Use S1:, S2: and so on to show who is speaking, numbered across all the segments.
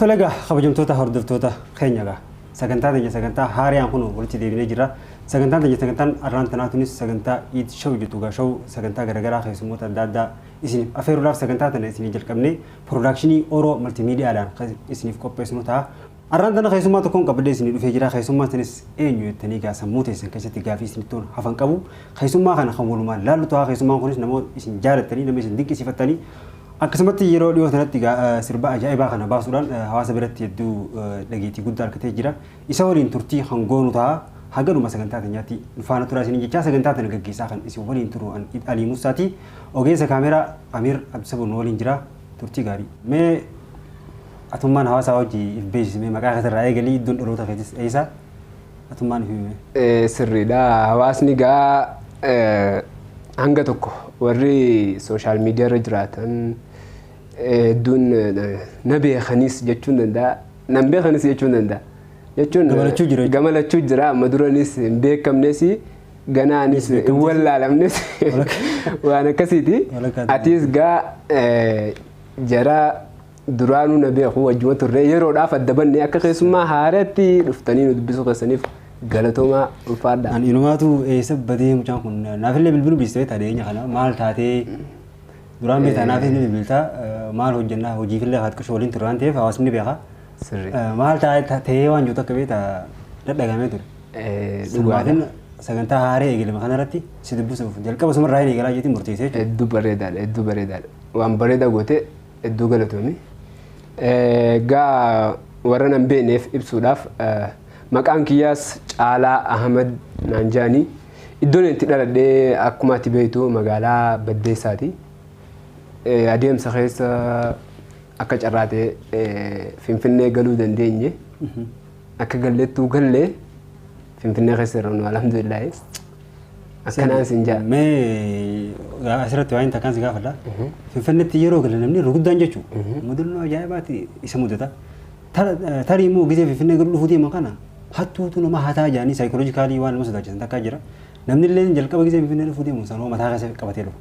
S1: تلاقى خبجمتوتا هردفتوتا خينيا سكنتا تيجي سكنتا هاري أنكونو ولتي ديبني جرا سكنتا تيجي سكنتا أرانتنا تونس سكنتا يد شو جتوجا شو سكنتا غرغرا خيسموتا دادا إسني أفيرو لاف سكنتا تنا إسني جل كمني برودكشني أورو ملتي ميديا على إسني في كوبس نوتا أرانتنا خيسموتا كون قبل إسني في جرا خيسموتا تنس إنيو تنيجا سموت إسن كشتي جافي إسني تون حفن كابو خيسموتا خان خمولو ما لا لتوها خيسموتا كونس نمو إسن جارت تاني نمو إسن ديك صفات تاني akkasumatti yeroo dhiyoo sanatti sirba ajaa'ibaa kana baasuudhaan hawaasa biratti hedduu dhageettii guddaa argatee jira. Isa waliin turtii hangoonu ta'a hagaduma sagantaa teenyaatti faana turaa isin jechaa sagantaa tana gaggeessaa kan isin waliin turu Alii Musaati ogeessa kaameraa Amir Abdisabun waliin jira turtii gaarii. Mee atummaan hawaasaa hojii if beeksismee maqaa kasarraa eegalii iddoon dhaloota keessis eessa atummaan hime.
S2: Sirriidha hawaasni gaa hanga tokko warri sooshaal miidiyaa irra jiraatan دون نبي خنيس جتشون دا نبي خنيس جتشون دا جتشون جمال تشجرا مدرونيس بيكم نسي جنا نس ولا لم نس وأنا كسيتي أتيس جا جرا درانو نبي هو جوات الرجال ولا فدبني أكخس ما هارتي رفتني ودبسوا قصنيف قالتهما الفرد
S1: أن إنماتو سب بديه مجاكم نافل بالبلو بيستوي تاريخ خلا مال تاتي duraan beektaa naaf inni bilbiltaa maal hojjannaa hojii fillee haat qashoo waliin turaan ta'eef hawaasni ni beeka. Maal ta'ee waan jiru akka beektaa dadhagamee ture. Dhugaadhaan sagantaa haaree eegalame kanarratti si dubbisuuf jalqaba sumarraa hin eegalaa jeetiin murteessee jechuudha.
S2: Hedduu bareedaadha hedduu bareedaadha waan bareedaa goote hedduu galatoomi. Gaa warra nan beekneef ibsuudhaaf maqaan kiyyaas Caalaa Ahmad Naanjaanii iddoon itti dhaladhee akkuma ati beektu magaalaa Baddeessaati. Adeemsa keessa akka carraatee Finfinnee galuu dandeenye akka galleettuu gallee Finfinnee keessa jirru alhamdulillah akkanaan sin jaa.
S1: Mee asirratti waan takkaan si gaafadha. Finfinneetti yeroo galle namni rukuddaan jechuu mudannoo ajaa'ibaati isa mudata. Tarii immoo gisee Finfinnee galuu dhufuu deema kana hattuutu nama hataa jaanii saayikooloojikaalii waan nama sodaachisan takkaa jira. Namni illee jalqaba gisee Finfinnee dhufuu deemu sanoo mataa keessa qabatee dhufu.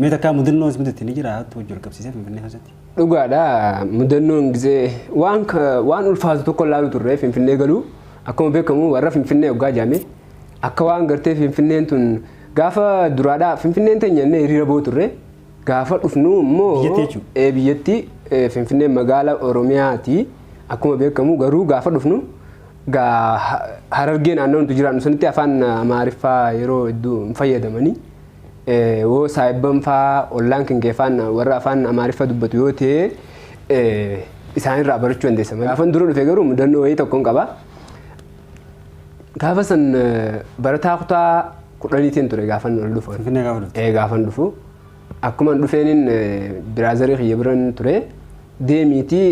S1: Mee takkaa mudannoo ismatti ni jira hattuu wajjin qabsiisee Finfinnee keessatti.
S2: Dhugaadha mudannoon gisee waan ulfaatu tokko laalu turre Finfinnee galuu akkuma beekamu warra Finfinnee hoggaa jaame akka waan gartee Finfinneen tun gaafa duraadhaa Finfinneen teenyannee hiriira boo turre gaafa dhufnu immoo biyyatti Finfinneen magaalaa Oromiyaati akkuma beekamu garuu gaafa dhufnu Harargee naannoon tu jiraannu sanitti afaan Amaariffaa yeroo hedduu hin fayyadamanii woo saayibban faa ollaan kingeeffaan warra afaan Amaariffaa dubbatu yoo ta'e isaanirraa barachuu dandeessa. Gaafan dura dhufe garuu mudannoo wayii tokkoon qaba. Gaafa san barataa kutaa 10tiin ture gaafan ol dhufu.
S1: Finfinnee gaafa dhufu.
S2: Gaafan dhufu. Akkuma dhufeeniin biraazarii xiyya biran ture deemiitii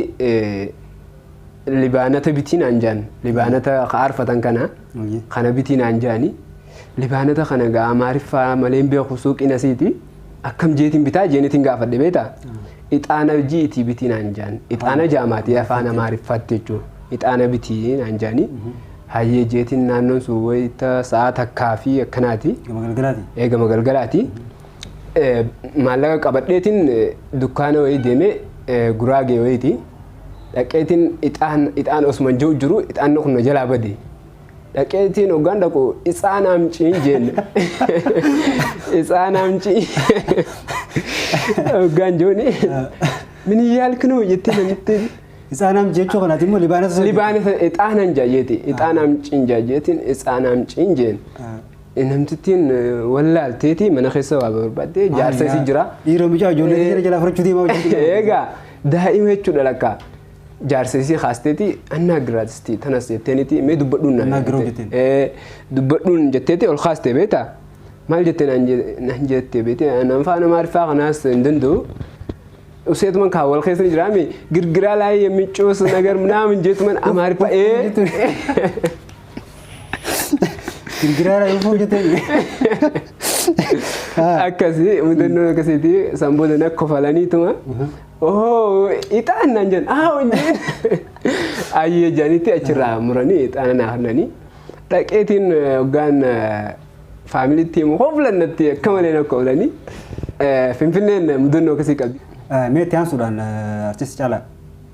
S2: libaanata bitiin anjaan libaanata arfatan kana bitiin anjaanii. Libaanata kana gaa Amaariffaa malee beeku suuqina siiti akkam jeetiin bitaa jeenitiin gaafadhe beeta ixaana jiitii bitiin anjaan ixaana jaamaati afaan Amaariffaatti jechuudha ixaana bitiin anjaanii hayyee jeetiin naannoon sun wayita sa'a takkaa fi akkanaati gama galgalaati maallaqa qabadheetiin dukkaana wayii deemee Guraagee wayiiti dhaqeetiin ixaan osuma jiru ixaan kun jalaa bade. Dhaqeetiin hoggaan dhaqu isaan amciin jenne isaan amcii hoggaan jooni mini yaalkinu jettee namitti
S1: isaan amcii jechuun kanaati immoo
S2: libaanata ixaan anjaajeeti ixaan amciin jaajeetiin isaan amciin jeen namtittiin wallaalteeti mana keessa waa barbaadde jaarsa isii jira.
S1: Dhiiroo bicaa ijoollee jala furachuu deemaa hojjetu.
S2: Egaa daa'ima jechuudha lakkaa. Jaarsisi khaasteeti anna giraatisti tanas jetteeniiti mee dubbadhuun dubbadhuun jetteeti ol khaaste beeta maal jetteen naan jettee beete anaan faana Amaariffaa kanaas hin danda'u useetuman kaa wal keessa jiraami girgiraa laayee micoos nagar naamin jeetuman Amaariffaa
S1: girgiraa laayee jettee
S2: akkasii mudannoo akkasiiti samboota na kofalaniituma ixaan naan jedhan wajjin ayyee jaanitti achirraa muranii ixaana naa hannanii dhaqeetiin hoggaan faamiliitti immoo hoflannatti akka malee na koolanii Finfinneen mudannoo akkasii qabdi.
S1: Mee itti aansuudhaan artisti Caalaa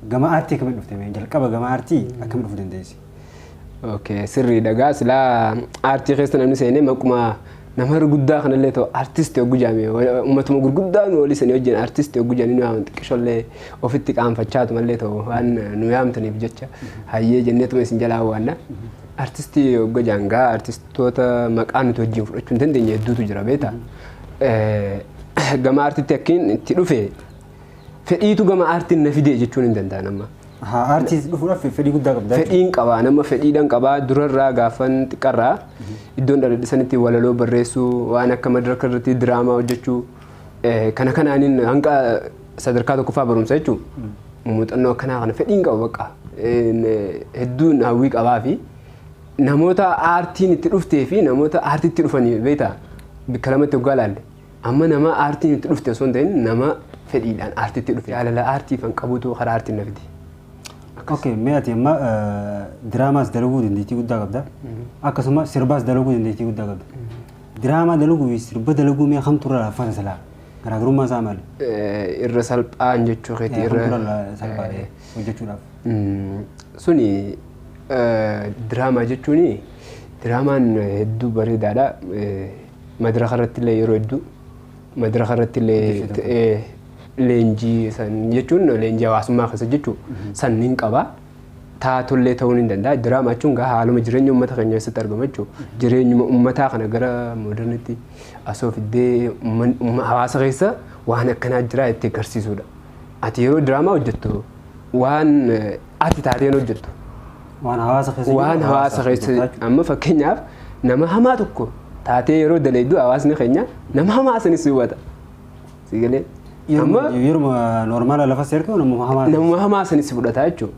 S1: gama aartii akkamiin dhufte mee jalqaba gama aartii akkamiin dhufuu dandeessi?
S2: Okay, sirrii dhagaa silaa aartii keessa namni seenee maquma nama guddaa kanallee ta'u aartistii oguu jaamee uummatuma gurguddaan walii sanii wajjin aartistii oguu jaanii nu yaaman xiqqishollee ofitti qaanfachaatu mallee ta'u waan nu yaamtaniif jecha hayyee jenneetuma isin jalaa waanna. Aartistii oguu jaangaa aartistoota maqaa nuti wajjin fudhachuu hin dandeenye hedduutu jira beektaa. Gama aartiitti akkiin itti dhufe fedhiitu gama aartiin na fidee jechuun hin danda'an amma.
S1: Aartii dhufuudhaaf fedhii guddaa qabda.
S2: Fedhiin qabaa nama fedhiidhaan qabaa durarraa gaafan xiqqarraa iddoon dhaladhisanitti walaloo barreessuu waan akka madaraka irratti diraamaa hojjechuu kana kanaaniin hanga sadarkaa tokkoffaa barumsa jechuun muuxannoo akkanaa kana fedhiin qaba bakka hedduun hawwii qabaa fi namoota aartiin itti dhuftee fi namoota aartiitti dhufanii beektaa bakka lamatti hoggaa laalle amma nama aartiin itti dhufte osoo hin ta'in nama fedhiidhaan aartiitti dhufe jaalala aartii kan qabutu karaa aartiin na fide.
S1: Okay, mee ati amma diraamaas dalaguu dandeettii guddaa qabda. Akkasuma sirbaas dalaguu dandeettii guddaa qabda. Diraamaa dalaguu fi sirba dalaguu mee kamtu irra laafata silaa? Garaagarummaa isaa maali?
S2: Irra salphaan jechuu keetii irra
S1: salphaadhe hojjechuudhaaf.
S2: Suni diraamaa jechuuni diraamaan hedduu bareedaadha. Madaraka irratti illee yeroo hedduu madaraka irratti illee leenjii san jechuun leenjii hawaasummaa keessa jechuun sanniin qaba. Taatollee ta'uu ni danda'a. Diraamaa jechuun haaluma jireenya uummata keenya keessatti argama jechuudha. Jireenyuma uummataa kana gara moodernitti asoo fiddee hawaasa keessa waan akkanaa jira itti agarsiisudha. Ati yeroo diraamaa hojjettu waan ati taateen hojjettu.
S1: Waan
S2: hawaasa keessa amma fakkeenyaaf nama hamaa tokko taatee yeroo daleeddu hawaasni keenya nama hamaa sanis hubata. Sigalee.
S1: Yeroo normaala lafa seerkee
S2: nama hamaa sanis fudhata jechuudha.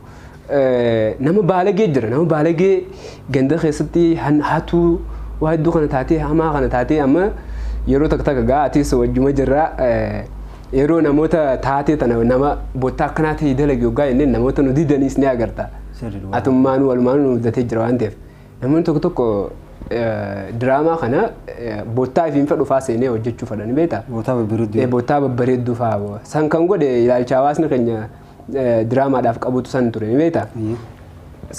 S2: Nama baalagee jira nama baalagee ganda keessatti hatuu waa hedduu kana taatee hamaa kana taatee amma yeroo takka gaa atiis wajjuma jirraa yeroo namoota taatee tana nama bottaa akkanaa ta'e dalage yoggaa jenneen namoota nu didaniis ni agarta. Atummaan walumaan nu mudatee jira waan ta'eef namoonni tokko tokko diraamaa kana bottaa ifiin fedhufaa seenee hojjechuu fadhani beektaa? Bottaa babbareedduu fa'aa. San kan godhe ilaalcha hawaasni keenya diraamaadhaaf qabutu san ture ni beektaa?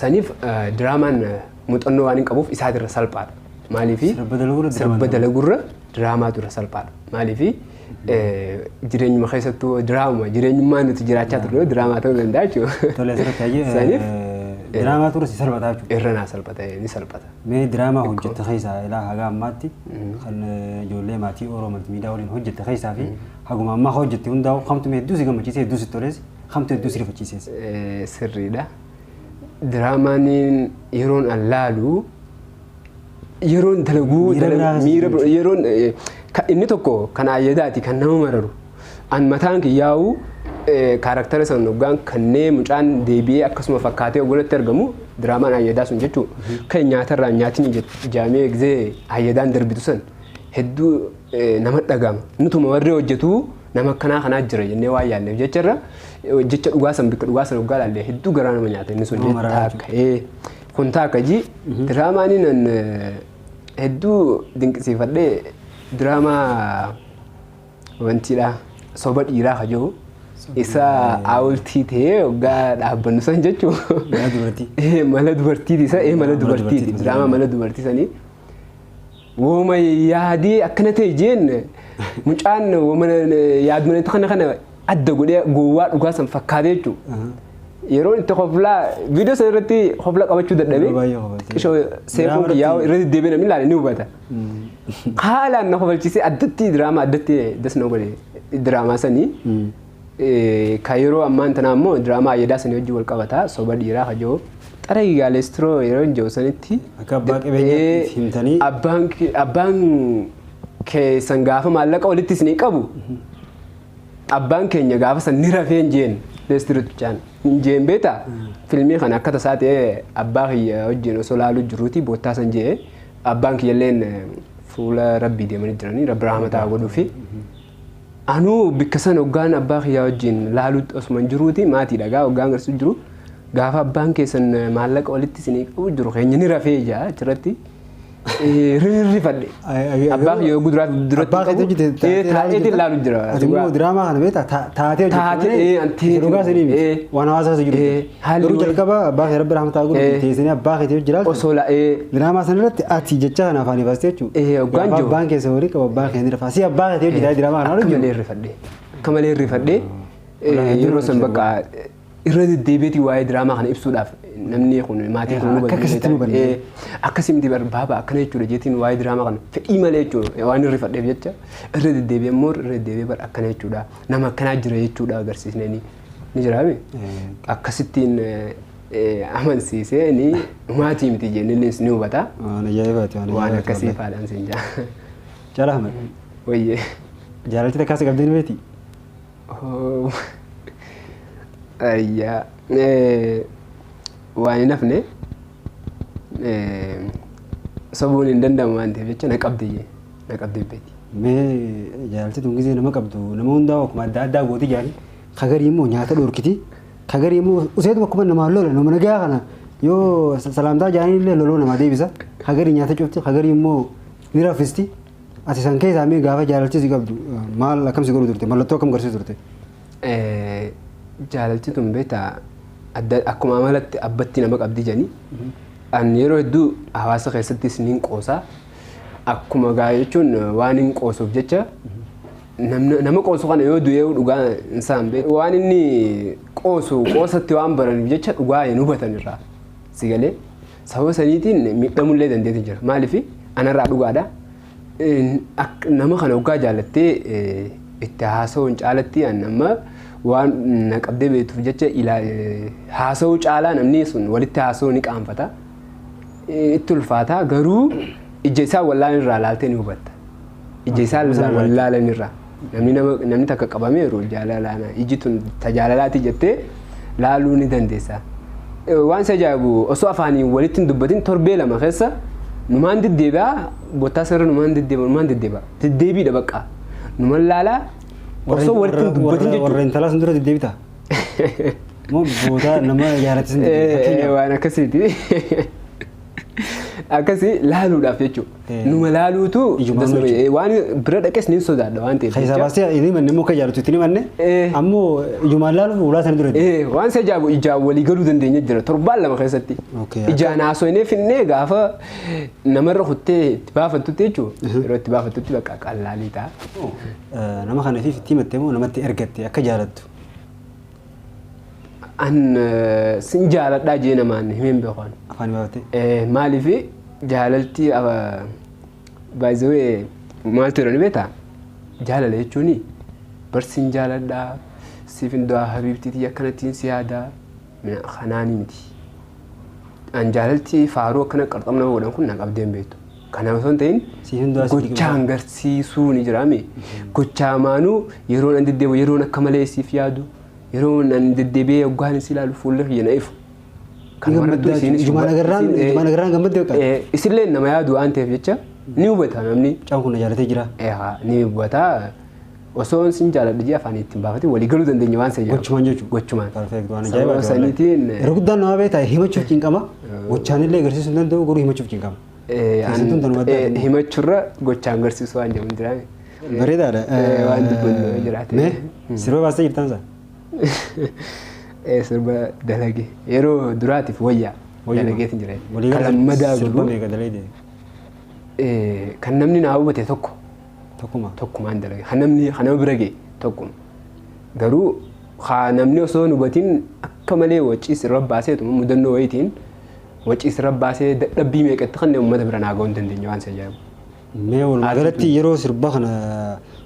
S2: Saniif diraamaan muuxannoo waan hin qabuuf isaatirra salphaadha. Maaliifi sirba dalagurra diraamaatu irra salphaadha. Maaliifi jireenyuma keessattuu diraama jireenyummaa nuti jiraachaa turre diraamaa ta'uu danda'a jechuudha. Saniif
S1: diraamaa ture si salphata jechuudha.
S2: Irra naa salphata ni salphata.
S1: Mee diraamaa hojjette keessaa ilaa haga ammaatti kan ijoollee maatii Oromoo miidiyaa waliin hojjette keessaa fi haguma ammaa hojjette hundaa'u kamtu hedduu si gammachiise hedduu si toleesse kamtu hedduu si rifachiise.
S2: Sirriidha. Diraamaan yeroon allaalu yeroon dalaguu miira yeroon inni tokko kan ayyadaati kan nama mararu an mataan kiyyaa'u kaarakteera san hoggaan kanneen mucaan deebi'ee akkasuma fakkaatee ogolatti argamu diraamaan ayyadaa sun jechuudha. Kan nyaatarraa nyaatiin ijaamee gizee ayyadaan darbitu san hedduu nama dhagama. Nutuma warree hojjetu nama akkanaa kanaa jira jennee waan yaalleef jecharra jecha dhugaa san bikka dhugaa san hoggaa laallee hedduu garaa nama nyaata inni sun kun taakka ji diraamaan hedduu dinqisiifadhee diraamaa wantiidha soba dhiiraa kajoo isa awultii ta'ee hoggaa dhaabbannu san jechuun mala dubartiiti isa mala dubartiiti diraamaa mala dubartii sanii wooma yaadii akkana ta'e jeen mucaan wooma yaadmanatti kana adda godhee gowwaa dhugaa san fakkaatee jechuudha. Yeroo itti hoflaa viidiyoo sana irratti hoflaa qabachuu dadhabee qishoo seekuu kiyyaa'u irratti deebiin namni ilaale ni hubata. Haalaan na hofalchiisee addatti diraamaa addatti dasna godhe diraamaa sanii kan yeroo ammaan tanaa immoo diraamaa ayyadaa sanii wajjin wal qabata soba dhiiraa kajoo xara gaalestiroo yeroo hin jiru sanitti abbaan keessan gaafa maallaqa walitti isinii qabu abbaan keenya gaafa san ni rafee hin jeen leestirichaan hin jeen beektaa filmii kana akka tasaa ta'ee abbaa kiyya wajjin osoo laaluu jiruuti boottaa san jee abbaan kiyyalleen fuula rabbii deemanii jiranii rabbi rahmataa godhuufi anuu bikka san hoggaan abbaa kiyyaa wajjin laaluu osuma jiruuti maatii dhagaa hoggaan agarsiisu jiru gaafa abbaan keessan maallaqa walitti isinii qabu jiru keenya ni rafee jaa achirratti rifadhe abbaa yoo guduraaf duratti taa'ee ilaalu jira.
S1: Immoo diraamaa kana beektaa taatee hojjetu dhugaa sanii miti waan hawaasa keessa jiru. Garuu jalqaba abbaa kee rabbi rahmataa godhu teessanii abbaa keetii jiraatu.
S2: Osoo
S1: diraamaa sana irratti ati jecha kana afaan ifaastee jechuudha. Abbaan keessa horii qaba abbaan keenya rafaa si abbaa keetii hojjetaa diraamaa kana
S2: hojjetu. Akka malee rifadhe yeroo san bakka irra deddeebiitii waa'ee diraamaa kana ibsuudhaaf namni kun maatiin kun nu badee akkasitti barbaaba akkana jechuudha jeetiin waa'ee diraamaa kana fedhii malee jechuudha waan irri fadheef jecha irra deddeebi'ee immoo irra deddeebi'ee bar akkana jechuudha nama akkanaa jira jechuudha agarsiisnee ni jiraame akkasittiin amansiisee ni maatii miti jennee ni hubata waan akkasii faadhaan siin jaa.
S1: Jala Ahmed.
S2: Wayyee.
S1: Jaalalti takkaas qabdee ni beektii?
S2: Ayyaa. Waan hin hafne sabuun hin danda'amu waan ta'eef jecha na qabdee beekti.
S1: Mee jaalalti tun gisee nama qabdu nama hundaa akkuma adda addaa gooti jaani kagarii immoo nyaata dhorkiti kagarii immoo useetuma akkuma namaan lola nama nagaa kana yoo salaamtaa jaanii illee loloo namaa deebisa kagarii nyaata cufti kagarii immoo ni raffisti ati san keessaa mee gaafa jaalalchi si qabdu maal akkamsi godhu turte mallattoo akkam garsiisu turte?
S2: Jaalalchi tun beektaa akkuma amalatti abbatti nama qabdi janii an yeroo hedduu hawaasa keessattis ni qoosaa akkuma gaa jechuun waan hin qoosuuf jecha nama qoosu kana yoo du'ee dhugaa insaan beeku waan inni qoosatti waan baraniif jecha dhugaa hin hubatan irraa si galee sababa saniitiin miidhamullee dandeetti jira maaliif anarraa dhugaadha nama kana dhugaa jaalattee itti haasa'uun caalatti amma waan na qabdee beektuuf jecha haasa'uu caalaa namni sun walitti haasa'uu ni qaanfata itti ulfaata garuu ija isaa wallaan irraa laaltee ni hubatta ija isaa wallaalan irraa namni takka qabameeru jaalalaan iji tun tajaalalaati jettee laaluu ni dandeessa. Waan isa ajaa'ibu osoo afaaniin walitti hin dubbatin torbee lama keessa numaan deddeebi'aa bottaa sarara numaan deddeebiidha bakka numaan laalaa osoo walitti hin dubbatin jechuudha.
S1: Warra intalaa sun dura deddeebita? Moo boodaa nama jaalattis hin deddeebita?
S2: Waan akkasiiti. Akkasii laaluudhaaf jechuudha. Numa laaluutu waan bira dhaqes ni sodaadha waan ta'eef.
S1: Keessaa baasee inni manne immoo akka jaalatu itti ni manne ammoo ijumaan laaluuf ulaa sana dura.
S2: Waan isa ajaa'ibu ijaan walii galuu dandeenya jira torbaan lama keessatti. Ijaan haasofnee finnee gaafa namarra kuttee itti baafattutti jechuudha. Yeroo itti baafattutti bakka qallaalii ta'a.
S1: Nama kana fi itti himattee moo namatti ergatte akka jaalattu?
S2: An sin jaaladhaa jee namaan himeen beekan.
S1: Afaan baafattee?
S2: Maaliif jaalalti baay'ee maaltu jedhani beektaa? Jaalala jechuun barsiin jaaladhaa siif indaa habiibtiitii akkanattiin si yaadaa kanaanii miti. An jaalalti faaruu akkana qarxamna godhan kun na qabdeen beektu. Kana osoo hin ta'in gochaan agarsiisuu ni jiraame. Gochaa maanuu yeroon an deddeebi'u yeroon akka malee siif yaadu. Yeroo nan deddeebi'ee hoggaan si ilaalu fuullee kiyya na ifu.
S1: Kan marrattu isinis Jumaan agarraan gammaddee qabu.
S2: Isillee nama yaadu waan ta'eef jecha ni hubata namni.
S1: Caan kun na jaalatee jira.
S2: Ni hubata. Osoo sin jaaladha jee afaan ittiin baafate walii galuu dandeenya waan sa jedhamu.
S1: Gochumaan jechuudha.
S2: Gochumaan.
S1: Perfeekt waan ajaa'iba.
S2: Sababa saniitiin.
S1: Yeroo guddaan nama beektaa himachuuf cinqama. Gochaan illee agarsiisuu hin danda'u garuu himachuuf cinqama.
S2: Himachuurra gochaan agarsiisuu waan jedhamu jiraame.
S1: Bareedaadha.
S2: Waan dubbannu jiraate.
S1: Sirba baastee jirtan isaa?
S2: Sirba dalage yeroo duraatiif wayyaa dalageetiin jira.
S1: Kalammadaa sirba meeqa dalagde?
S2: Kan namni naa hubate
S1: tokkumaan
S2: dalage. Kan nama bira ga'e tokkuma. Garuu namni osoo hin hubatiin akka malee waccii sirba baaseetu mudannoo wayiitiin waccii sirba baasee dadhabbii meeqatti kan uummata bira naa ga'uu hin dandeenye waan isa ajaa'ibu.
S1: Mee walumaa galatti yeroo sirba kana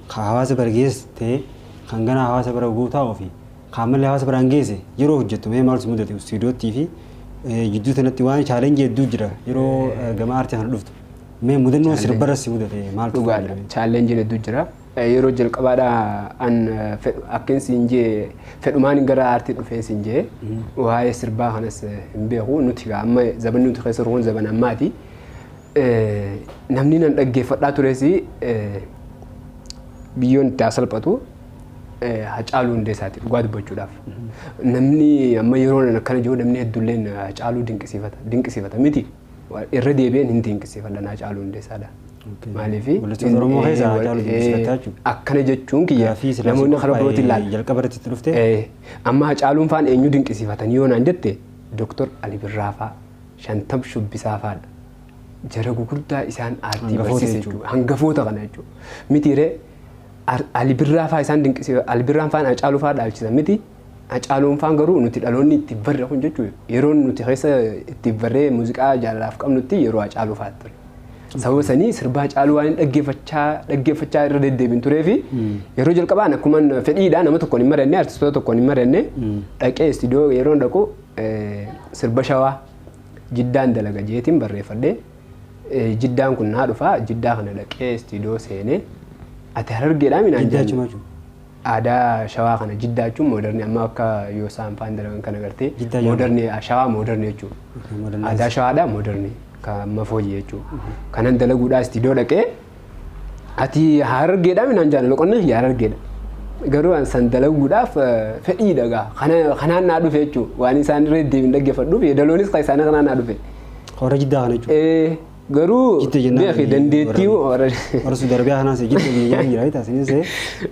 S1: hawaasa bira geesse kan gana hawaasa bira guutaa ofii kaamallee hawaasa biraan geesse yeroo hojjettu mee maaltu mudate istuudiyootii fi jidduu sanatti waan chaalenjii hedduu jira yeroo gama aartii kana dhuftu mee mudannoo sirbarra si mudate maaltu
S2: dhugaadha chaalenjiin hedduu jira yeroo jalqabaadhaa an akkin siin jee fedhumaan gara aartii dhufee siin jee waa'ee sirbaa kanas hin beeku nuti amma zabanni nuti keessa ruun zaban ammaati namni nan dhaggeeffadhaa tureesi biyyoon itti salphatu Hacaaluu Hundeessaati dhugaa dubbachuudhaaf. Namni amma yeroo akkana jiru namni hedduulleen Hacaaluu dinqisiifata miti. irra deebi'een hin dinqisiifadha Haacaaluu Hundeessaadha. Maaliif
S1: Weellistoota Oromoo keessaa Haacaaluu dinqisiifataa jechuudha.
S2: akkana jechuun kiyya namoonni karaa birootiin ilaala.
S1: Jalqaba irratti dhufte.
S2: Amma Haacaaluun faan eenyu dinqisiifatanii yoo naan jette Dr. Ali Birraa faa Shantam Shubbisaa faadha. Jara gugurdaa isaan aartii barsiise jechuudha. Hangafoota kana jechuudha. Mitiiree Ali Birraa faa isaan dinqisiifatan Ali Birraan faan Haacaaluu faa dhaalchisan miti. Haacaaluun faan garuu nuti dhaloonni itti barre kun jechuudha. Yeroo nuti keessa itti barree muuziqaa jaalalaaf qabnutti yeroo Haacaaluu faa ture. Sababa sanii sirba Haacaaluu waan dhaggeeffachaa irra deddeebiin turee fi yeroo jalqabaan akkuma fedhiidhaan nama tokkoon hin marannee artistoota tokkoon hin marannee dhaqee istiidiyoo yeroo dhaqu sirba shawaa jiddaan dalaga jeetiin barreeffadhee jiddaan kun naa dhufaa jiddaa kana dhaqee istiidiyoo seenee ati Harargeedhaa minaan jedhamu. Aadaa shawaa kana jiddaa jechuun mooderni amma akka yoo isaan faan dalagan kana gartee mooderni shawaa mooderni jechuudha. Aadaa shawaadhaa mooderni kan mafooyye jechuudha. Kanan dalaguudhaa istiidiyoo dhaqee ati Harargeedhaa minaan jedhan loqonni Harargeedha. Garuu an san dalaguudhaaf fedhii dhagaa kanaan naa dhufe jechuudha. Waan isaan irra deebiin dhaggeeffadhuuf yeedaloonis kan isaan kanaan naa dhufe.
S1: Hora jiddaa kana jechuudha.
S2: Garuu beekii dandeettii
S1: warra darbiyaa kanaas jidda biyyaa jira taasisis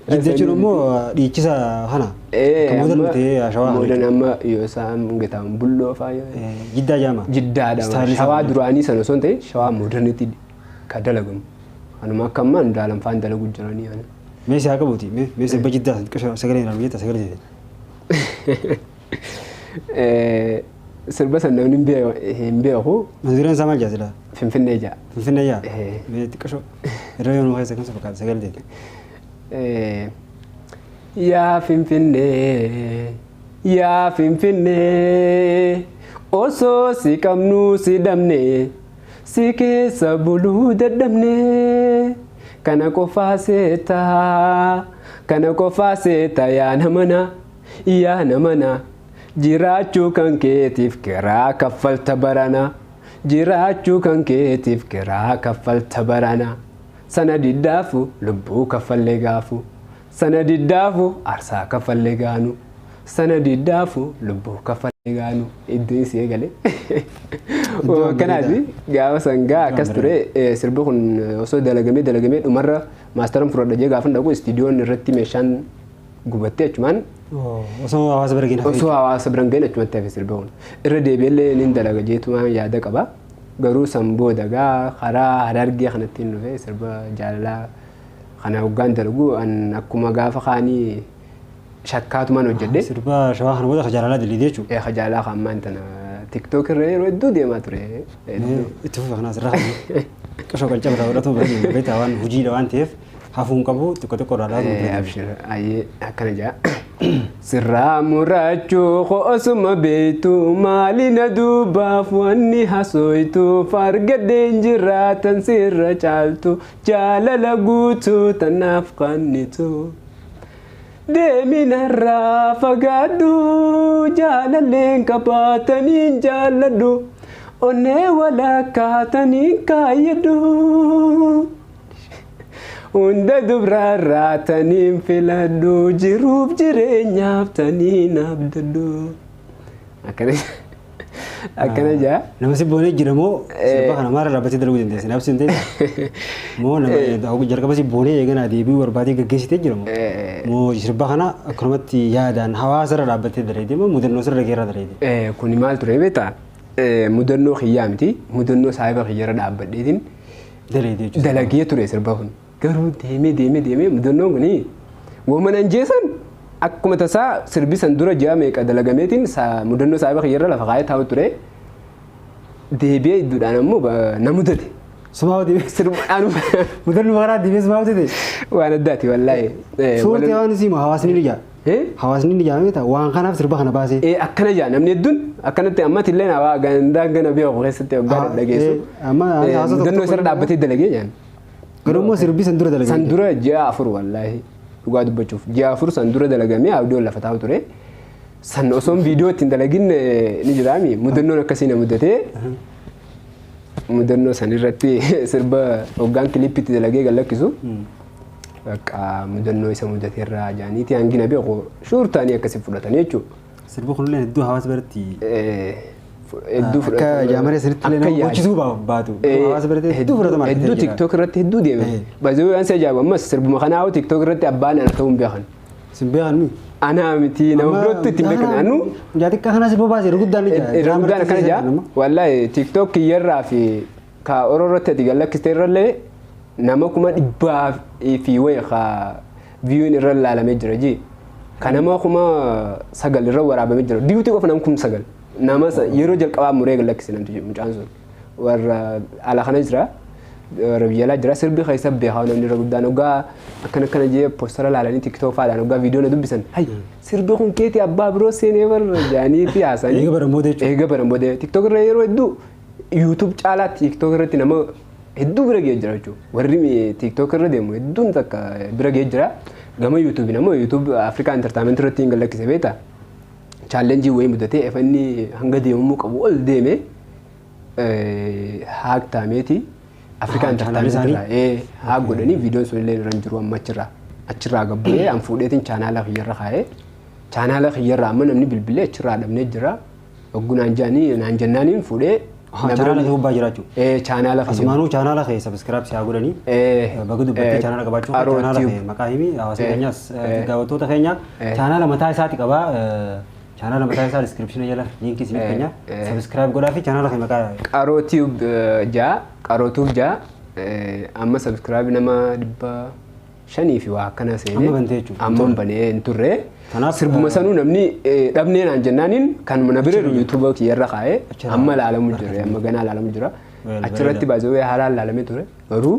S1: jidda jechuun immoo dhiichisa kana kan moodan ta'ee shawaa
S2: moodan amma yoo isaan gataan bulloo faaya
S1: jiddaa jaama
S2: jiddaadha shawaa duraanii sana osoo hin ta'in shawaa moodarnitti kan dalagamu kanuma akka ammaa ndaalan faan dalagu jiranii ana
S1: meeshaa haa qabuuti meeshaa abba jiddaa sagalee irraa biyyeetta sagalee sirba san namni hin beeku. Manziraan isaa maal jaasila?
S2: Finfinnee jaa.
S1: Finfinnee jaa? Xiqqashoo. Irra yoo nu keessa kan fakkaata sagalee.
S2: Yaa Finfinnee, yaa Finfinnee, osoo si qabnu si dhabne, si keessa buluu dadhabne, kana qofaa seeta yaa namana, yaa namana. Jiraachuu kan keetiif kiraa kaffalta barana jiraachuu kan keetiif kiraa kaffalta barana sana diddaafu lubbuu kaffallee gaafu sana diddaafu aarsaa kaffallee gaanu sana diddaafu lubbuu kaffallee gaanu iddoon si eegale kanaati gaafa sangaa akkas ture sirbi kun osoo dalagamee dhumarra maastaran fudhadha jee gaafa dhaqu istiidiyoon irratti meeshaan gubattee achumaan
S1: osoo hawaasa
S2: biraan ga'in achumatti hafe sirba kun irra deebi'ellee ni dalaga jeetumaan yaada qaba garuu samboo dagaa karaa Harargee kanatti hin dhufe sirba jaalalaa kana hoggaan dalagu an akkuma gaafa kaanii shakkaatumaan hojjedhe.
S1: Sirba shawaa kana booda jaalalaa daliidee jechuudha.
S2: Jaalalaa kan ammaan tana tiktook irra yeroo hedduu deemaa ture.
S1: Itti fufa kanaas irraa qashoo qalcaa biraa godhatu bira beektaa waan hojiidha waan ta'eef hafuun qabu xiqqoo irraa laatu.
S2: Abshir ayyee akkana jaa. Sirraa murachuu qo'osuma beektu maalina duubaaf wanni hasoytu fargadeen jiraatan sirra caaltu jaalala guutuu tanaaf qannitu. Deeminarraa fagaadhu jaalalleen qabaataniin jaalladhu onnee walakkaataniin kaayyadhu. Hunda dubrarraa taniin filadhu jiruuf jireenyaaf taniin abdadhu. Akkana jaa.
S1: Nama si boonee jira moo sirba kana maara dhaabbatee dalaguu dandeessi naaf sin ta'e moo nama jalqaba si boonee eeganaa deebii barbaadee gaggeessitee jira moo sirba kana akkanumatti yaadaan hawaasa irra dhaabbatee dalaydee moo mudannoo sirra keerraa dalaydee.
S2: Kuni maal ture beektaa mudannoo xiyyaa miti mudannoo saayiba xiyyarra dhaabbadheetiin dalagee ture sirba kun. Garuu deemee mudannoon kuni woman anjeesan akkuma tasaa sirbi san dura ji'a meeqa dalagameetiin mudannoo saayiba xiyyarra lafa kaayee taa'u ture deebi'ee idduudhaan ammoo na mudate.
S1: Sumaa deebi'ee sirbaan mudannoo karaa deebi'ee sumaa mudate.
S2: Waan addaati wallaahi.
S1: Suurri waan isiima hawaasni ni jaa. Hawaasni ni jaa meeta waan kanaaf sirba kana baasee.
S2: Akkana jaa namni hedduun akkanatti ammatti illee hawaa gandaa gana beeku keessatti waggaa dhageessu. Mudannoo isarra dhaabbatee dalagee jaan.
S1: Garuu sirbi san dura dalagame.
S2: San dura ji'a afur wallaahi dhugaa dubbachuuf ji'a afur san dura dalagamee abdiin lafa taa'u ture. San osoon viidiyoo ittiin dalagin ni jiraami mudannoon akkasii na mudatee mudannoo san irratti sirba hoggaan kiliippitti dalagee galakkisu. Bakka mudannoo isa mudateerraa jaaniiti hangina beeku shuurtaanii akkasii fudhatanii jechuudha.
S1: Sirba kunillee hedduu hawaasa biratti Akka jaamaree sirriitti illee hojjetuu baatu. Hawaasa biratti hedduu fudhatama.
S2: Hedduu TikTok irratti hedduu deeme. Baay'ee waan isa ajaa'ibu ammas sirbuma kanaa TikTok irratti abbaan ana ta'uu hin beekan.
S1: Sin beekan mi?
S2: Ana miti nama birootti ittiin beekan. Anu
S1: jaatikka kana sirba baasee ruguddaan ija.
S2: Ruguddaan akkana ija. Wallaahi TikTok kiyyarraa fi ka Oromoo irratti ati gallakkistee irrallee nama 100,000 fi wayii ka viiyuun irra ilaalamee jira jee. Kan nama 9,000 irra waraabamee jira. Diiwutii qofa nama 9,000. Nama yeroo jalqabaa muree gallakkisee namti mucaan sun. Warra ala kana jira. Warra biyyaalaa jira sirbi keessa beekaa namni irra guddaan ogaa akkana jee poostara ilaalanii TikTok fa'aadhaan ogaa viidiyoo na dubbisan. Hay sirbi kun keetii abbaa biroo seenee barra jaanii fi haasanii.
S1: Eega baramboodee jechuudha.
S2: Eega baramboodee TikTok irra yeroo hedduu YouTube caalaa TikTok irratti nama hedduu bira ga'ee jira jechuudha. Warri TikTok irra deemu hedduun takka bira ga'ee jira. Gama YouTube namoo YouTube Africa Entertainment irratti hin gallakkise beektaa. Challenge wayii mudatee efanni hanga deemamuu qabu ol deeme haak taameeti Africa Entertainment irraa haak godhanii viidiyoon sun illee irra jiru amma achirraa gabbu'ee an fuudheetiin chaanaala kiyyarra kaa'ee chaanaala kiyyarra amma namni bilbilee achirraa dhabnee jira oggunaan jaanii naan jennaaniin fuudhee
S1: chaanaala kee gubbaa jiraachuu.
S2: Chaanaala kee.
S1: Asumaanuu chaanaala kee subscribe si haa godhanii. Baga dubbattee chaanaala qabaachuu chaanaala kee maqaa himi hawaasa keenyaas daawwattoota keenya chaanaala mataa isaati qabaa. Chaanaala mataa isaa description jala linkii si keenya subscribe godhaa fi chaanaala kee maqaa.
S2: Qarootuub jaa amma subscribe nama 500 fi waa akkana seenee.
S1: Amma bantee jechuudha.
S2: Amma banee hin turre. Sirbuma sanuu namni dhabnee naan jennaaniin kan mana biree YouTube kiyyarra kaa'ee amma ilaalamu jira amma ganaa ilaalamu jira. Achirratti baay'ee haalaan ilaalamee ture garuu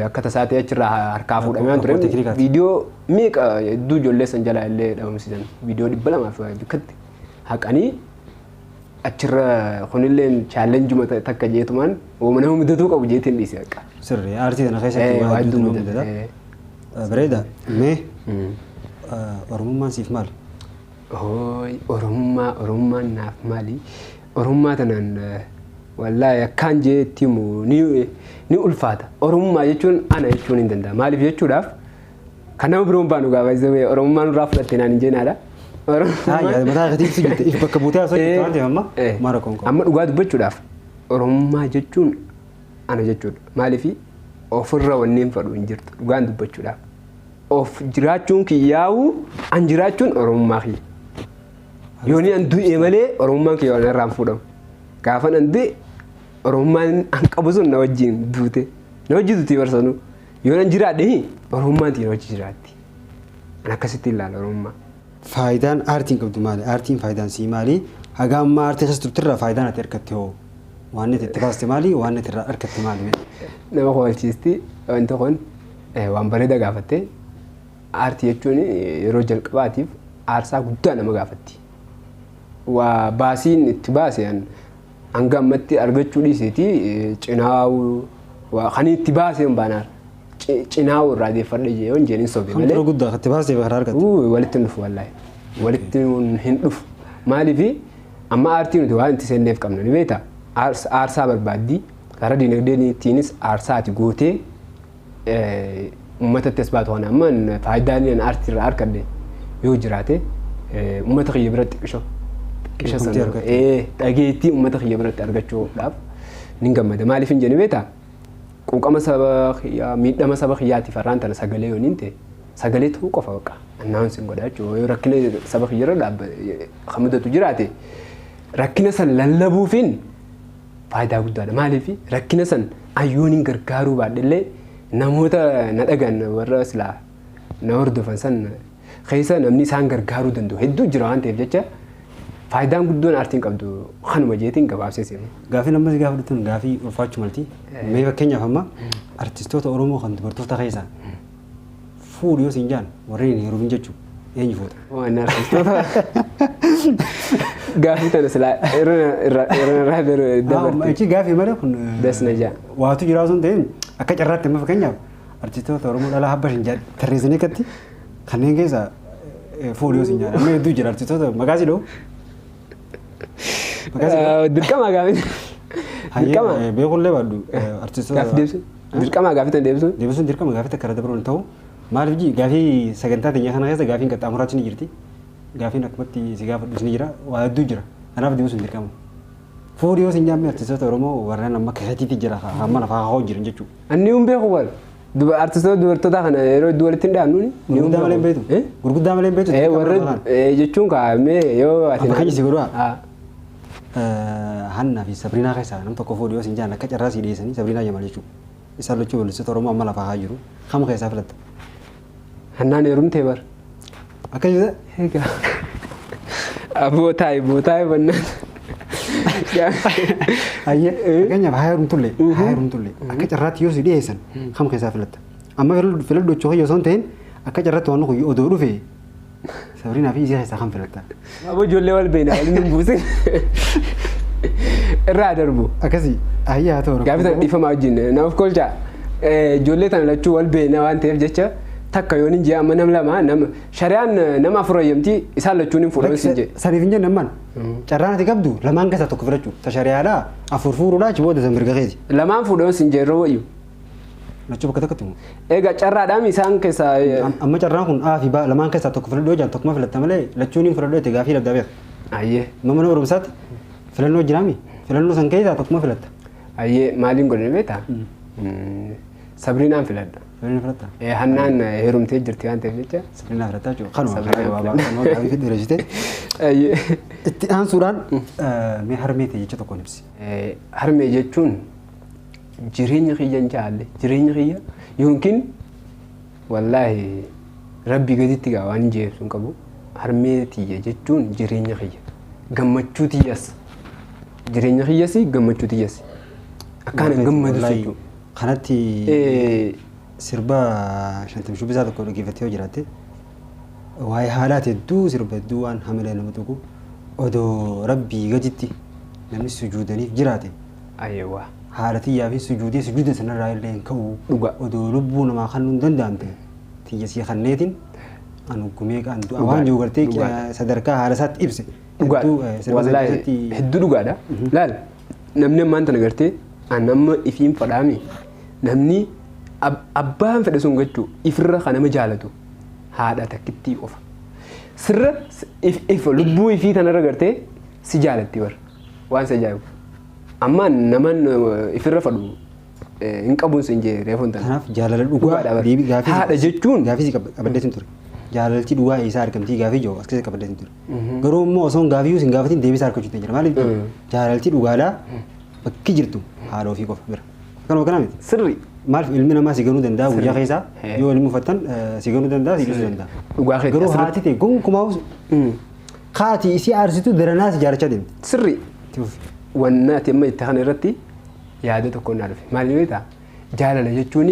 S2: akka tasaa ta'e achirraa harkaa fuudhamee ture viidiyoo meeqa hedduu ijoollee san jalaa illee dhabamsiisan viidiyoo 200 fi bikkatti haqanii achirra kunillee chaalenjuma takka jeetumaan nama mudatuu qabu jeetiin dhiise akka.
S1: Sirrii aartii kana keessatti waa hedduu mudata. Bareeda mee Oromummaan siif maali?
S2: Oromummaan naaf maali? Oromummaa tanaan wallaahi akkaan jeetti immoo ni ulfaata. Oromummaa jechuun ana jechuun hin danda'a. Maaliif jechuudhaaf kan nama biroon baanu gaafa isa Oromummaan irraa fudhattee naan hin jeenaadha.
S1: Mataa gatiitti jirte if bakka buutee haasoo jirtu waan ta'eef amma maara konkoo.
S2: Amma dhugaa dubbachuudhaaf Oromummaa jechuun ana jechuudha. Maaliif ofirra wanneen fadhu hin jirtu dhugaan dubbachuudhaaf. Of jiraachuun kiyyaa'u an jiraachuun Oromummaa kiyya. Yooni an du'e malee Oromummaan kiyya waan irraan fuudhamu. Gaafa an du'e Oromummaan an qabu sun na wajjin duute. Na wajjin duutii barsanuu. Yoon an jiraadhe Oromummaan na wajjin jiraatti. An akkasitti ilaala Oromummaa.
S1: Faayidaan aartiin qabdu maali? Aartiin faayidaan sii maali? Haga amma aartii keessa turtirraa faayidaan ati argatte hoo? Waan itti baaste maali? Waan itti irraa argatte maali?
S2: Nama koolchiisti wanti kun waan bareeda gaafatte. Aartii jechuun yeroo jalqabaatiif aarsaa guddaa nama gaafatti. Waa baasiin itti baaseen hanga ammatti argachuu dhiiseeti cinaawuu kan itti baaseen baanaar cinaawuu irraa deeffadhe jee yoon jeeniin sobe malee.
S1: Kan guddaa itti baasee karaa argatte.
S2: Walitti hin dhufu wallaahi. Walitti hin dhufu. Maaliif amma aartii nuti waan itti seenneef qabna ni beektaa? Aarsaa barbaaddi karaa dinagdeetiinis aarsaa ati gootee uummatatti as baatu waan ammaan faayidaan aartii irraa argadhe yoo jiraate uummata kiyya biratti xiqqisha sana dhageettii uummata kiyya biratti argachuudhaaf ni gammada. Maaliif hin jenni beektaa? Quuqama saba kiyyaa miidhama saba kiyyaatiif har'aan tana sagalee yoo hin ta'e sagalee ta'uu qofa baqa. Annaawwan sin godhaa jechuudha. Yoo rakkina saba kiyyarra kan mudatu jiraate rakkina san lallabuufiin faayidaa guddaadha. Maaliif rakkina san ayyooniin gargaaruu baadhillee namoota na dhagan warra silaa na hordofan san keessa namni isaan gargaaruu danda'u hedduu jira waan ta'eef jecha faayidaan guddoon aartiin qabdu kanuma jeetiin gabaabsee seenu.
S1: Gaafii namni gaafa dhuftuun gaafii ulfaachuu malti. Mee fakkeenyaaf amma artistoota Oromoo kan dubartoota keessaa fuudhu yoo siin jaan warreen heerumin jechuu eenyu fuudha?
S2: Waan artistoota gaafii tana silaa irra dabarti.
S1: Achi gaafii malee kun
S2: dasna jaa.
S1: Waatu jiraa sun ta'een akka carraatti amma fakkeenyaaf artistoota Oromoo dhalaa habbashin tarreessanii akkatti kanneen keessaa fuudhu yoo siin jaan amma hedduu jira artistoota maqaa si dhoo.
S2: Dirqama gaafii.
S1: Dirqama. Beekullee baadhu artistoota.
S2: Gaafii deebisuun. Dirqama gaafii tana deebisuun.
S1: Deebisuun dirqama gaafii takka irra dabaluun ta'u maaliif ji gaafii sagantaa teenya kana keessa gaafiin qaxxaamuraatti ni jirti. Gaafiin akkumatti si gaafadhus ni jira waa hedduu jira. Kanaaf deebisuun dirqama. Foodii yoo sinjaan artistoota Oromoo warreen amma keetiitti jira hamma lafaa hoo jiran jechuudha.
S2: Ani hin beeku wal. Artistoota dubartoota kana yeroo iddoo walitti hin dhaabnu ni.
S1: Gurguddaa malee hin beektu. Gurguddaa malee hin beektu.
S2: Warra jechuun kaa'amee yoo ati.
S1: Amma kan si godhaa. Hanna fi Sabriinaa keessaa nam tokko foodii yoo sinjaan akka carraa sii dhiyeessanii Sabriinaa Jamal jechuudha. Isaan lachuu weellistoota Oromoo amma lafaa haa jiru. Kam keessaa filatta?
S2: Hannaan heerumtee bar.
S1: Akkasii
S2: egaa abootaay bannaan.
S1: Ayyee fakkeenyaaf haa heerumtullee akka carraatti yoo si dhiyeessan kam keessaa filatta? Amma filadhu jechuu yoo ta'in ta'in akka carraatti waan kun odoo dhufe Sabriinaa fi isii keessaa kam filatta?
S2: Aboo ijoollee wal beena waliin hin buusin irraa darbu.
S1: Akkasii ayyee haa ta'u.
S2: Gaafa sana dhiifamaa wajjin naaf kolchaa ijoollee tana lachuu wal beena waan ta'eef jecha takka yoon hin jee amma nam lama nama shari'aan nama afur ayyamtii isaan lachuun hin fuudhamu sin jee.
S1: Saniif hin jenne ammaan carraan ati qabdu lamaan keessaa tokko filachuu ta shari'aadhaa afur fuudhuudhaa achi booda san mirga keeti.
S2: Lamaan fuudhamu sin jee yeroo wayyu.
S1: Lachuu bakka takkatti immoo.
S2: Egaa carraadhaan isaan keessaa.
S1: Amma carraan kun A fi B lamaan keessaa tokko filadhoo jaan tokkuma filatta malee lachuun hin filadhoo itti gaafii dabdaa beeka.
S2: Ayyee.
S1: Mana barumsaatti filannoo jiraami filannoo san keessaa tokkuma filatta.
S2: Ayyee maaliin godhani beektaa? Sabriinaan filadha. Hannaan heerumtee jirti waan ta'eef jecha.
S1: Sabriinaa filataa jechuudha. Kanuma gaafii fidhu reessite. Itti aansuudhaan mee harmee ta'e jecha tokkoon ibsi.
S2: Harmee jechuun jireenya kiyya hin jaalle jireenya kiyya yookiin wallaahi rabbi gaditti gaa waan jeesu hin qabu. Harmee tiyya jechuun jireenya kiyya gammachuu tiyyas jireenya kiyyas gammachuu tiyyas akkaan hin gammadu jechuudha.
S1: Kanatti sirba shantam shubbisaa tokko dhaggeeffattee yoo jiraatte waa'ee haalaati hedduu sirba hedduu waan hamilee nama tuqu odoo rabbii gaditti namni sujuudaniif jiraate
S2: ayyewaa
S1: haala tiyyaa fi sujuuda sanarraa illee hin ka'u
S2: dhuga
S1: odoo lubbuu namaa kan hin danda'amte tiyya sii kanneetiin anu gumee kan waan jiru gartee sadarkaa haala isaatti ibse
S2: dhugaa wallaahi hedduu dhugaadha laal namni ammaan tana gartee nama ifiin fadhaami namni abbaan fedhe sun gachuu ifirra kan nama jaalatu haadha takkittii qofa sirra ifa lubbuu ifii tanarra gartee si jaalatti bar waan si ajaa'ibu amma naman ifirra fadhu hin qabuun sin jee reefuun tana.
S1: Kanaaf jaalala dhugaa
S2: haadha jechuun
S1: gaafii si qabadhee sin ture jaalaltii dhugaa isaa argamtii gaafii jiru as keessa qabadhee sin ture garuu immoo osoo hin gaafiyyuu sin gaafatiin deebisaa argachuu jira maaliif jaalaltii dhugaadhaa bakki jirtu haadha ofii qofa bira. Kanuma kana miti.
S2: Sirri.
S1: Maaliif ilmi namaa si ganuu danda'a guyyaa keessaa yoo ilmi uffattan si ganuu danda'a si dhiisuu danda'a.
S2: Dhugaa keessa.
S1: Garuu haati ta'e gonkumaa haati isii aarsitu daranaa si jaalachaa deemti.
S2: Sirri. Wanna ati amma itti kana irratti yaada tokko naa dhufe. Maali beektaa? Jaalala jechuun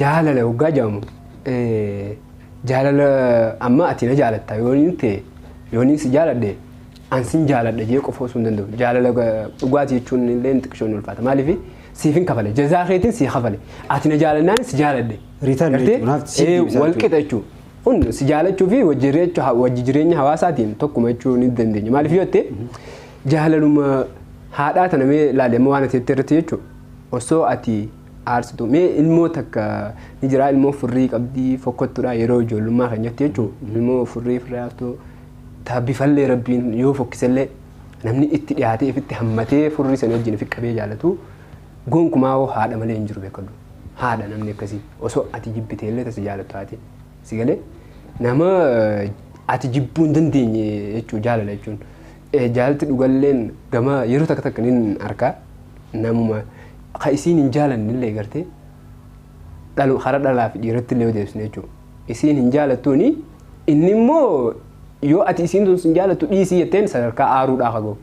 S2: jaalala waggaa jedhamu jaalala amma ati na jaalatta yooniin ta'e yooniin si jaaladhe ansin jaaladha jee qofa osoo hin danda'u jaalala dhugaatii jechuun illee xiqqishoon ulfaata maaliif siif hin kafale jazaa keetiin si kafale ati na jaalannaan si jaaladhe wal qixa jechuudha kun si jaalachuu fi wajji jireenya hawaasaatiin tokkuma jechuu ni dandeenya maaliif yoo ta'e jaalaluma haadhaa tana mee ilaalee amma waan ati irratti jechuudha osoo ati aarsitu mee ilmoo takka ni jira ilmoo furrii qabdii fokkottuudha yeroo ijoollummaa keenyatti jechuudha ilmoo furrii firraatoo tabbifallee rabbiin yoo fokkisellee namni itti dhiyaatee ifitti hammatee furrii sana wajjin fi qabee jaalatu gonkumaa haadha malee hin jiru beekadhu haadha namni akkasii osoo ati jibbiteellee tasi jaalatu haati si galee nama ati jibbuu hin dandeenye jechuun jaalala jechuun jaalatti dhugalleen gama yeroo takka takka nin arkaa namuma ka isiin hin jaalannillee gartee hara dhalaa fi dhiiratti illee odeessine jechuudha isiin hin jaalattuuni inni immoo yoo ati isiin sun jaalattu dhiisii jetteen sadarkaa aaruudhaa kagoo.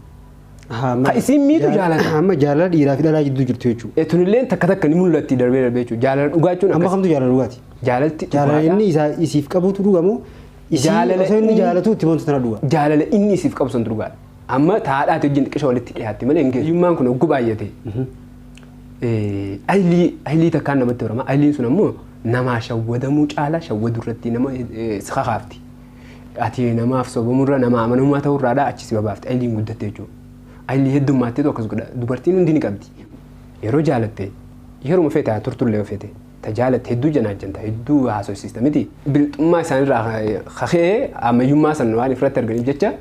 S2: Ka isiin miitu jaalata.
S1: Amma jaalala dhiiraa fi dhalaa jidduu jirtu jechuudha.
S2: Tunillee takka takka ni mul'atti darbee jechuudha. Jaalala dhugaa jechuun
S1: amma kamtu jaalala dhugaati.
S2: Jaalalti
S1: jaalala inni isiif qabutu dhugamoo osoo inni jaalatu itti wanti tana dhugaa.
S2: Jaalala inni isiif qabu sun dhugaadha. Amma taadhaati wajjin xiqqisha walitti dhiyaatti malee hin geessu. Hiyyummaan kun ogguu baay'ate. Ayilii takkaan namatti horama. Ayiliin sun ammoo namaa shawwadamuu caala shawwadu irratti nama si kakaafti. Ati namaaf sobamurra nama amanamummaa ta'urraadhaa achi si babaafte ayiliin guddatte jechuudha. Ayilii heddummaatteetu akkas godha. Dubartiin hundi ni qabdi. Yeroo jaalatte yeroo feete haa turtullee yoo feete ta jaalatte hedduu janaajjanta hedduu haasofsiista miti. Bilxummaa isaanirraa kakee ammayyummaa san waan ifirratti arganiif jecha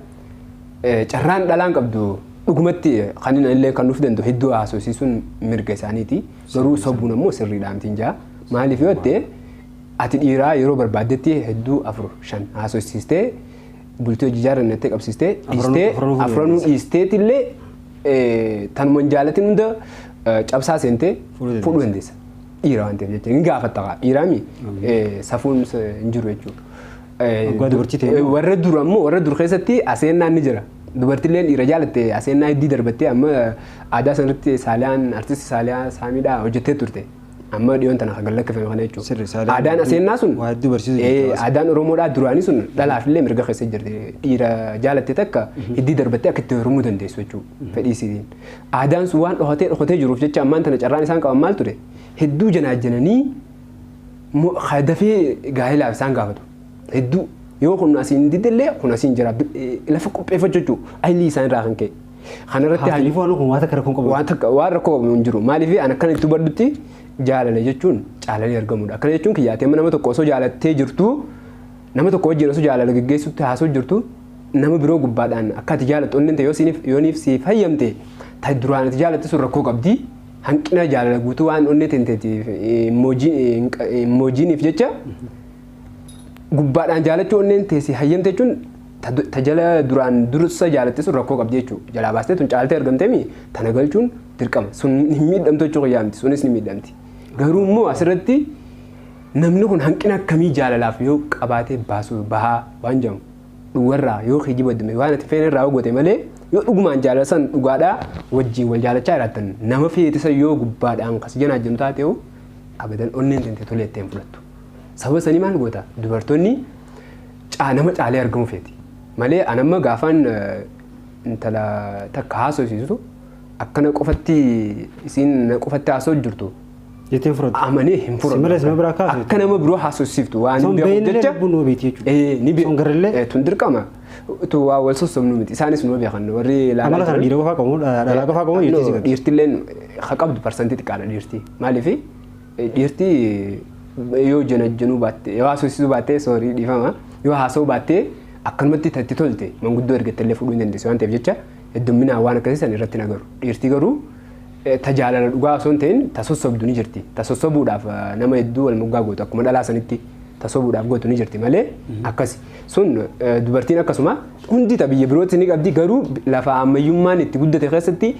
S2: carraan dhalaan qabdu dhugumatti kan illee kan nuuf danda'u hedduu haasofsiisuun mirga isaaniiti. Garuu sobbuun ammoo sirriidhaan jaa. Maaliif yoo ta'e ati dhiiraa yeroo barbaaddetti hedduu 4-5 haasofsiistee bultii hojii jaarannattee qabsiistee afranuu dhiisteetillee tanuma jaalatin hunda cabsaa seentee fuudhuu dandeessa. Dhiira waan ta'eef jecha ni gaafatta dhiiraami safuun hin jiru jechuudha. Warra dur ammoo warra dur keessatti aseennaan ni jira. Dubartiilleen dhiira jaalatte aseennaa heddii darbattee amma aadaa sanarratti Saaliyaan artisti Saaliyaa Saamiidhaa hojjettee turte. Amma dhiyoon tana kan lakkifame kana jechuudha. Aadaan aseennaa sun aadaan Oromoodhaa duraanii sun dhalaafillee mirga keessa jirti. Dhiira jaalatte takka heddii darbattee akka itti horumuu dandeessu jechuudha fedhiisitiin. Aadaan sun waan dhokatee jiruuf jecha ammaan tana carraan isaan qaban maal ture? Hedduu janaajjananii dafee gaa'ilaaf isaan gaafatu. Hedduu yoo kun asiin didillee kun asiin jira lafa qopheeffachuu jechuudha. Ayilii isaan irraa kan ka'e. Kanarratti
S1: haalli foon kun waan rakkoo qabu.
S2: Waan rakkoo qabu hin jiru. Maaliif an akkana itti hubadhutti jaalala jechuun caalanii argamudha. Akkana jechuun kiyyaatee nama tokko osoo jaalattee jirtu nama tokko wajjin osoo jaalala gaggeessutti haasoo jirtu nama biroo gubbaadhaan akka ati jaalattu onneen ta'e yooniif si fayyamte ta'i duraan ati jaalatte sun rakkoo qabdi. Hanqina jaalala guutuu waan onnee tenteetiif imoojiiniif jecha gubbaadhaan jaalachuu onneen teessi hayyamte jechuun tajala duraan dursa jaalatte sun rakkoo qabdi jechuudha. Jalaa baastee tun caaltee argamteemi tana galchuun dirqama sun hin miidhamtu jechuu qiyyaamti sunis ni miidhamti. Garuu immoo asirratti namni kun hanqina akkamii jaalalaaf yoo qabaatee baasuu bahaa waan jedhamu dhugarraa yoo kijiba dhume waan ati feene irraa hoggote malee yoo dhugumaan jaalatan dhugaadhaa wajjin wal jaalachaa jiraatan nama feetisa yoo gubbaadhaan kas janaajjanu taate'u abadan onneen tente tolee ittiin fudhattu. Sababa sanii maal goota dubartoonni nama caalee argamu feeti malee anamma gaafaan intala takka haasofsiisu akkana qofatti isiin qofatti haasoo jirtu.
S1: Jettee fudhatu.
S2: Amanee hin fudhatu. Akka nama biroo haasofsiiftu waan
S1: beeku jecha. Bunoo beeti jechuudha.
S2: Ni beeku. Songarrillee. Tun dirqama. Tu waa wal sossobnu miti isaanis nuu beekan warri
S1: ilaalaa. Amala kana dhiira qofaa qabu dhalaa qofaa qabu dhiirtii sigaati.
S2: Dhiirtilleen haa qabdu parsantii xiqqaadha dhiirtii. Maaliif dhiirtii yoo janajjanuu baatte yoo haasofsiisuu baatte soorii dhiifama yoo haasa'uu baatte akkanumatti itti tolte manguddoo ergattellee fudhuu hin dandeessu waan ta'eef jecha heddumminaan waan akkasii san irratti nagaru. Dhiirtii garuu tajaajila dhugaa osoo hin ta'in tasossobdu ni jirti. Tasossobuudhaaf nama hedduu wal moggaa gootu akkuma dhalaa sanitti tasossobuudhaaf gootu ni jirti malee akkasi. Sun dubartiin akkasuma hundi biyya birootti ni qabdi garuu lafa ammayyummaan itti guddate keessatti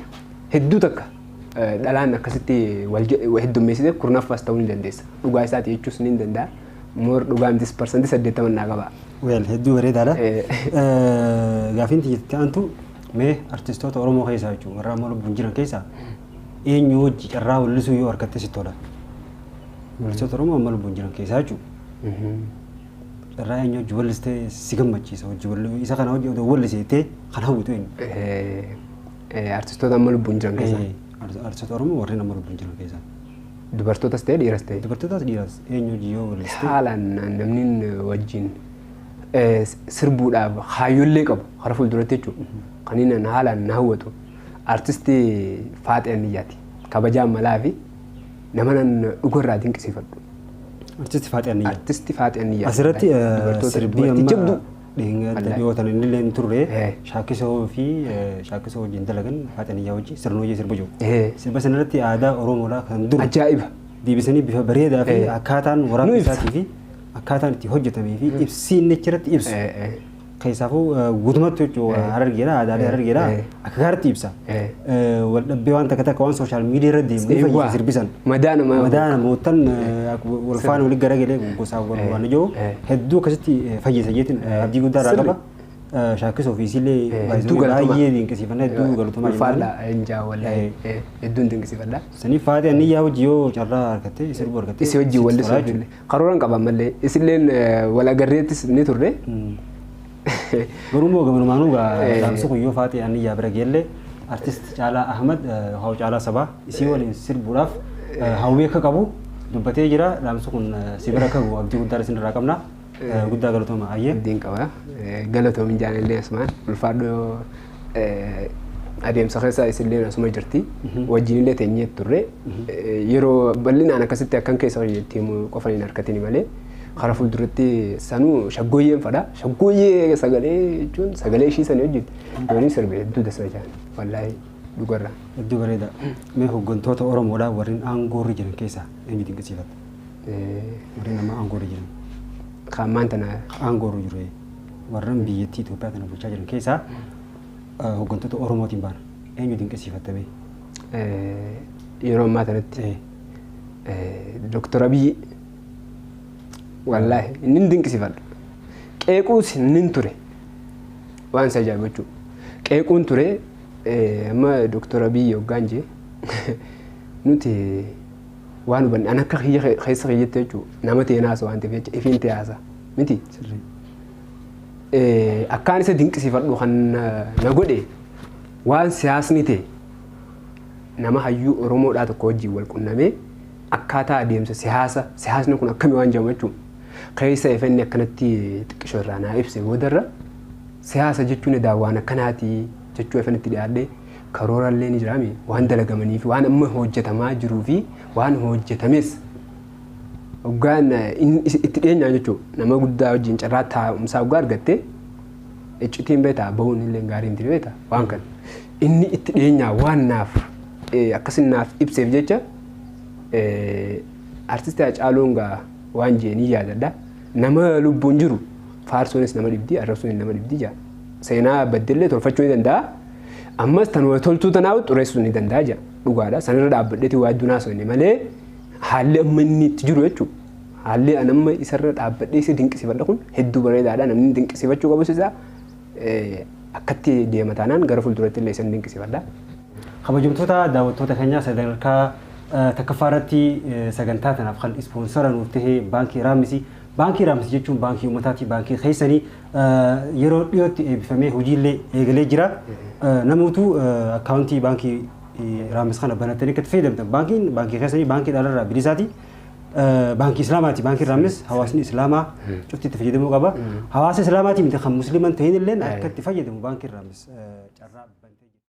S2: hedduu takka dhalaan akkasitti heddummeessite kurnaffaas ta'uu ni dandeessa. Dhugaa isaati jechuus ni danda'a. Moor dhugaamtis parsantii 80 naa qaba.
S1: Weel hedduu bareedaadha. Gaafiin tiyyaatti aantu mee artistoota Oromoo keessaa jechuun warra amma lubbuun jiran keessaa eenyu hojii carraa wallisuu yoo harkatte sitti tola. Artistoota Oromoo amma lubbuun jiran keessaa jechuun carraa eenyu hojii wallistee si gammachiisa hojii isa kana hojii walliseetee kan hawwitu eenyu.
S2: Artistoota amma lubbuun jiran keessaa.
S1: Artistoota Oromoo warreen amma lubbuun jiran keessaa.
S2: Dubartootas ta'e dhiiras ta'e.
S1: Dubartootas dhiiras eenyu hojii yoo wallistee.
S2: Haalaan namni wajjin sirbuudhaaf hayyollee qabu hara fuulduratti jechuudha. Kaniin haalaan na hawwatu artistii Faaxee Aniyyaati. Kabajaan malaa fi nama nan dhugarraa dinqisiifadhu.
S1: Artistii Faaxee Aniyyaa.
S2: Artistii Faaxee Aniyyaa.
S1: Asirratti sirbii amma dhiyootan inni illee turre shaakisoo fi shaakisoo wajjin dalagan Faaxee Aniyyaa wajjin sirna hojii sirba jiru. Sirba sanarratti aadaa Oromoodhaa kan dur.
S2: Ajaa'iba.
S1: Deebisanii bifa bareedaa fi akkaataan waraabbii isaatii fi akkaataan itti hojjetamee fi ibsiin achirratti ibsu. Keessaafuu guutumatti jechuudha Harargeedha aadaalee Harargeedha akka gaariitti ibsa. Wal dhabbee waan takka waan sooshaal miidiyaa irra deemu fayyada sirbisan.
S2: Madaa
S1: namootaan wal faana walitti garagalee gosaa waan jiru hedduu akkasitti fayyisa jeetiin abdii guddaa irraa qaba. Shaakisoo ofiisiillee baay'ee dinqisiifannaa hedduu galatooma
S2: jenna. Faallaa enjaa wallahi hedduun dinqisiifadha.
S1: Saniif Faaxee Aniyyaa hojii yoo carraa argatte sirbu argatte.
S2: Isi hojii wallisuu jechuudha. Karooraan qaban malee isilleen wal agarreettis ni turre.
S1: Garuu gabanumaanuu gaamsa kuyyoo Faaxee Aniyyaa bira geelle artist Caalaa Ahmad Hawu Caalaa Sabaa isii waliin sirbuudhaaf hawwii akka qabu dubbatee jira. Dhaamsi kun si bira akka bu'u abdii guddaa isin irraa qabna. Guddaa galatooma ayyee.
S2: Abdiin qaba. Galatoomin jaalallee asumaan ulfaadhoo adeemsa keessa isillee asuma jirti. Wajjinillee teenyee turre yeroo bal'inaan akkasitti akkan keessa hojjettiimu qofaan hin harkatini malee خرافو درتي سانو شقوية فدا شقوية سجلي جون سجلي شيء سنة جد دوني سربي دو دساجان والله دوغرا
S1: دوغرا دا ما هو قنطوة أورام ولا ورين أنغور رجل كيسا إني تيجي سيفات ورين ما أنغور رجل
S2: كمان تنا
S1: أنغور رجل ورين بيتي تو بعدنا بتشاجر كيسا هو قنطوة أورام تيمبان إني تيجي سيفات تبي
S2: يوم ما تنت دكتور أبي والله نندين كسيفال كيكوس ننتوري وان سجى بتشو كيكون توري أما دكتور أبي يوغانجي نوتي وانو بن أنا كخي خيس خيجت تجو نامتي ناس وانت في إفين تيازا منتي أكان سدين كسيفال لو خن نقولي وان سياسني تي nama hayyuu Oromoodhaa tokko wajjin wal qunnamee akkaataa adeemsa siyaasni kun akkami waan jamachuun keessa ifenni akkanatti xiqqishoo irraa naa ibse boodarra siyaasa jechuun daawwaan akkanaati jechuu ifanitti dhiyaadhee karoorallee ni jiraame waan dalagamanii fi waan amma hojjetamaa jiruu fi waan hojjetames hoggaan itti dhiyeenyaan jechuun nama guddaa wajjin carraa taa'umsaa hoggaa argatte iccitiin beetaa bahuun illee gaarii miti beetaa waan kan inni itti dhiyeenyaa waan naaf akkasin naaf ibseef jecha artistii Hacaaluun waan jeeni yaadadha nama lubbuun jiru faarsoonis nama dhibdii arrabsoonis nama dhibdii jaa seenaa baddellee tolfachuu ni danda'a ammas tanuma toltuu tanaaf xureessuu ni danda'a jaa dhugaadha sanirra dhaabbadheeti waa addunyaa soonni malee haalli amma inni itti jiru jechuudha haalli anamma isarra dhaabbadhee isa dinqisiifadha kun hedduu bareedaadha namni dinqisiifachuu qabus isaa akkatti deema taanaan gara fuulduratti illee isan dinqisiifadha.
S1: kabajamtoota daawwattoota keenyaa sadarkaa takkaffaaratti sagantaa tanaaf kan ispoonsara nuuf tahee baankii Raamisi jechuun baankii uummataati baankii keessanii yeroo dhiyootti eebbifamee hojiillee eegalee jira namoota akkaawuntii baankii Raamis kana banatanii akka fayyadamtan baankii keessanii baankii dhalarraa bilisaati baankii islaamaati baankii Raamis hawaasni islaamaa cufti itti fayyadamuu qaba hawaasa islaamaati miti kan musliman ta'in illee akka itti fayyadamu baankii Raamis carraa